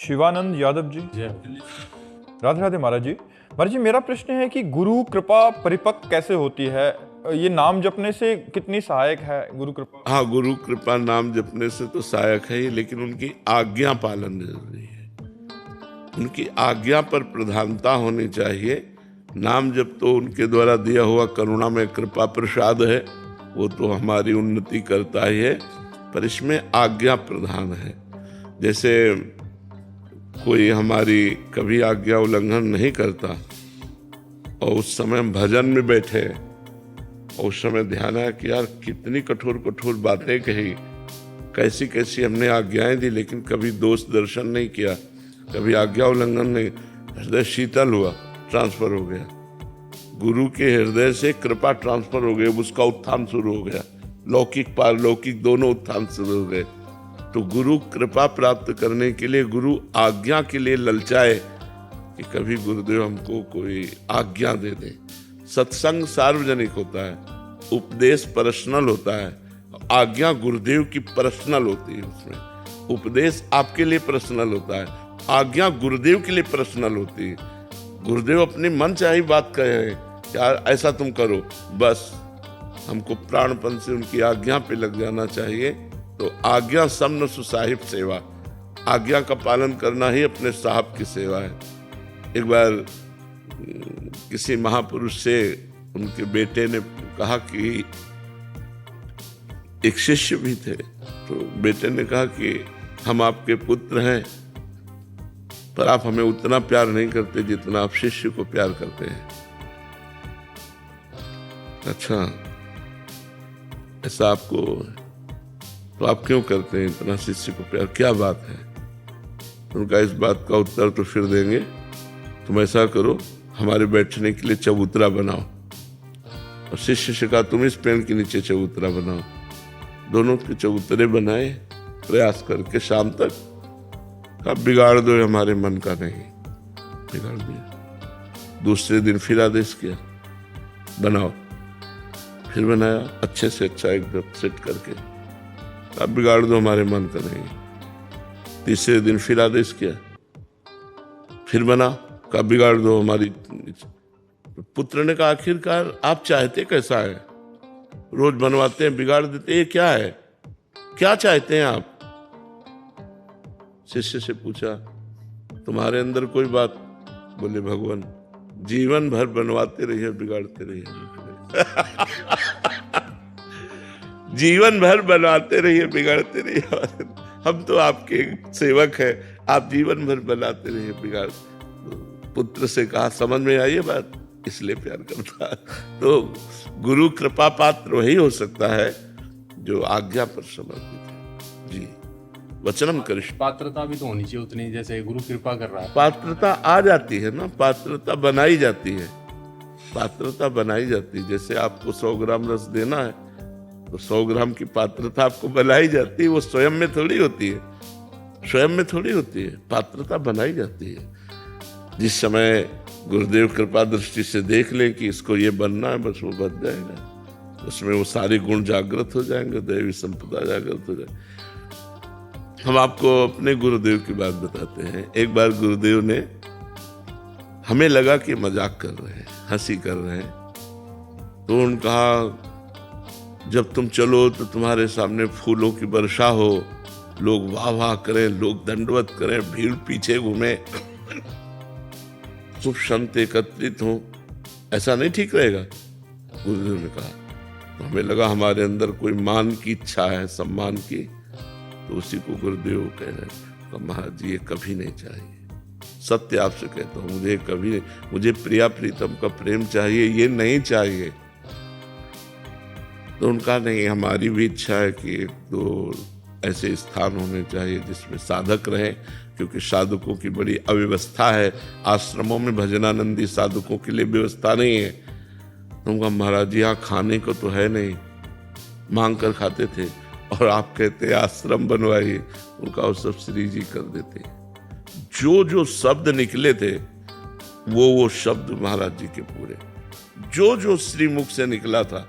शिवानंद यादव जी। जय। राधे राधे महाराज जी। महाराज जी, मेरा प्रश्न है कि गुरु कृपा परिपक्व कैसे होती है? ये नाम जपने से कितनी सहायक है गुरु कृपा? हाँ, गुरु कृपा नाम जपने से तो सहायक है ही, लेकिन उनकी आज्ञा पालन जरूरी है। उनकी आज्ञा पर प्रधानता होनी चाहिए। नाम जप तो उनके द्वारा दिया हुआ करुणा में कृपा प्रसाद है, वो तो हमारी उन्नति करता ही है, पर इसमें आज्ञा प्रधान है। जैसे कोई हमारी कभी आज्ञा उल्लंघन नहीं करता और उस समय हम भजन में बैठे और उस समय ध्यान आया कि यार कितनी कठोर कठोर बातें कही, कैसी कैसी हमने आज्ञाएं दी, लेकिन कभी दोष दर्शन नहीं किया, कभी आज्ञा उल्लंघन नहीं। हृदय शीतल हुआ, ट्रांसफर हो गया, गुरु के हृदय से कृपा ट्रांसफर हो गया, उसका उत्थान शुरू हो गया, लौकिक पारलौकिक दोनों उत्थान शुरू हो गए। तो गुरु कृपा प्राप्त करने के लिए, गुरु आज्ञा के लिए ललचाए कि कभी गुरुदेव हमको कोई आज्ञा दे दे। सत्संग सार्वजनिक होता है, उपदेश पर्सनल होता है, आज्ञा गुरुदेव की पर्सनल होती है। उसमें उपदेश आपके लिए पर्सनल होता है, आज्ञा गुरुदेव के लिए पर्सनल होती है। गुरुदेव अपनी मन चाही बात कहे यार ऐसा तुम करो, बस हमको प्राणपन से उनकी आज्ञा पे लग जाना चाहिए। तो आज्ञा समन सुसाहिब सेवा, आज्ञा का पालन करना ही अपने साहब की सेवा है। एक बार किसी महापुरुष से उनके बेटे ने कहा कि एक शिष्य भी थे, तो बेटे ने कहा कि हम आपके पुत्र हैं, पर आप हमें उतना प्यार नहीं करते जितना आप शिष्य को प्यार करते हैं। अच्छा, ऐसा आपको, तो आप क्यों करते हैं इतना शिष्य को प्यार, क्या बात है? उनका इस बात का उत्तर तो फिर देंगे। तुम ऐसा करो, हमारे बैठने के लिए चबूतरा बनाओ। और शिष्य से कहा तुम इस पेड़ के नीचे चबूतरा बनाओ। दोनों के चबूतरे बनाए, प्रयास करके शाम तक कहा बिगाड़ दो, हमारे मन का नहीं, बिगाड़ दिया। दूसरे दिन फिर आदेश किया बनाओ, फिर बनाया अच्छे से अच्छा एकदम सेट करके, अब बिगाड़ दो, हमारे मन का नहीं। तीसरे दिन फिर आदेश किया, फिर बना, कहा बिगाड़ दो हमारी। पुत्र ने कहा आखिरकार आप चाहते कैसा है? रोज बनवाते हैं बिगाड़ देते, ये क्या है, क्या चाहते हैं आप? शिष्य से पूछा तुम्हारे अंदर कोई बात? बोले भगवान जीवन भर बनवाते रहिए बिगाड़ते रहिए। जीवन भर बनाते रहिए बिगाड़ते रहिए। हम तो आपके सेवक हैं, आप जीवन भर बनाते रहिए बिगाड़। पुत्र से कहा समझ में आई ये बात, इसलिए प्यार करता है। तो गुरु कृपा पात्र वही हो सकता है जो आज्ञा पर समर्पित है। जी, वचनम करिष्ठ। पात्रता भी तो होनी चाहिए उतनी, जैसे गुरु कृपा कर रहा है। पात्रता आ जाती है ना, पात्रता बनाई जाती है, पात्रता बनाई जाती है। जैसे आपको 100 ग्राम रस देना है तो 100 ग्राम की पात्रता आपको बनाई जाती है, वो स्वयं में थोड़ी होती है, स्वयं में थोड़ी होती है, पात्रता बनाई जाती है। जिस समय गुरुदेव कृपा दृष्टि से देख लें कि इसको ये बनना है, बस वो बन जाएगा, उसमें वो सारे गुण जागृत हो जाएंगे, दैवी संपदा जागृत हो जाएगी। हम आपको अपने गुरुदेव की बात बताते हैं। एक बार गुरुदेव ने, हमें लगा कि मजाक कर रहे हैं, हंसी कर रहे हैं, तो उन्होंने कहा जब तुम चलो तो तुम्हारे सामने फूलों की वर्षा हो, लोग वाह वाह करें, लोग दंडवत करें, भीड़ पीछे घूमे, खूब संत एकत्रित हो, ऐसा नहीं ठीक रहेगा? गुरुदेव ने कहा। तो हमें लगा हमारे अंदर कोई मान की इच्छा है, सम्मान की, तो उसी को गुरुदेव कह रहे हैं। तो महाराज जी ये कभी नहीं चाहिए, सत्य आपसे कहता हूँ, मुझे कभी नहीं, मुझे प्रिया प्रीतम का प्रेम चाहिए, ये नहीं चाहिए। तो उनका नहीं, हमारी भी इच्छा है कि एक दो ऐसे स्थान होने चाहिए जिसमें साधक रहें, क्योंकि साधकों की बड़ी अव्यवस्था है। आश्रमों में भजनानंदी साधकों के लिए व्यवस्था नहीं है। तो उनका महाराज जी यहाँ खाने को तो है नहीं, मांग कर खाते थे, और आप कहते आश्रम बनवाइए, उनका वो सब श्री जी कर देते। जो जो शब्द निकले थे वो शब्द महाराज जी के पूरे, जो जो श्री मुख से निकला था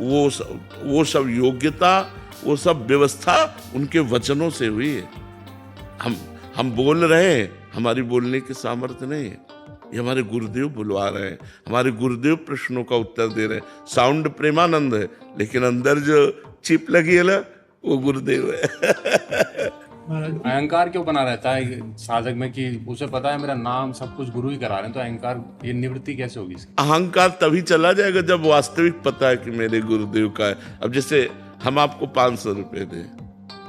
वो सब योग्यता, वो सब व्यवस्था उनके वचनों से हुई है। हम बोल रहे हैं, हमारी बोलने की सामर्थ्य नहीं है, ये हमारे गुरुदेव बुलवा रहे हैं, हमारे गुरुदेव प्रश्नों का उत्तर दे रहे हैं। साउंड प्रेमानंद है, लेकिन अंदर जो चिप लगी है ना, वो गुरुदेव है। अहंकार क्यों बना रहता है साधक में कि उसे पता है मेरा नाम सब कुछ गुरु ही करा रहे हैं, तो अहंकार ये निवृत्ति कैसे होगी इसकी? अहंकार तभी चला जाएगा जब वास्तविक पता है कि मेरे गुरुदेव का है। अब जैसे हम आपको 500 रुपए दें,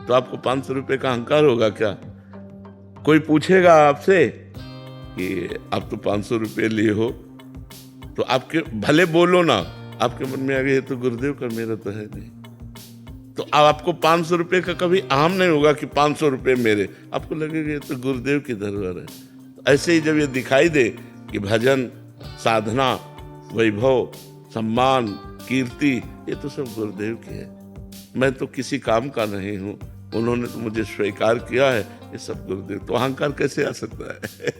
तो आपको 500 रुपए का अहंकार होगा क्या? कोई पूछेगा आपसे कि आप तो 500 रुपये लिए हो, तो आपके भले बोलो ना, आपके मन में आ गया ये तो गुरुदेव का, मेरा तो है नहीं। तो अब आपको 500 रुपये का कभी अहम नहीं होगा कि 500 रुपये मेरे, आपको लगेगा ये तो गुरुदेव की धरोहर है। तो ऐसे ही जब ये दिखाई दे कि भजन, साधना, वैभव, सम्मान, कीर्ति, ये तो सब गुरुदेव की है, मैं तो किसी काम का नहीं हूँ, उन्होंने तो मुझे स्वीकार किया है, ये सब गुरुदेव, तो अहंकार कैसे आ सकता है?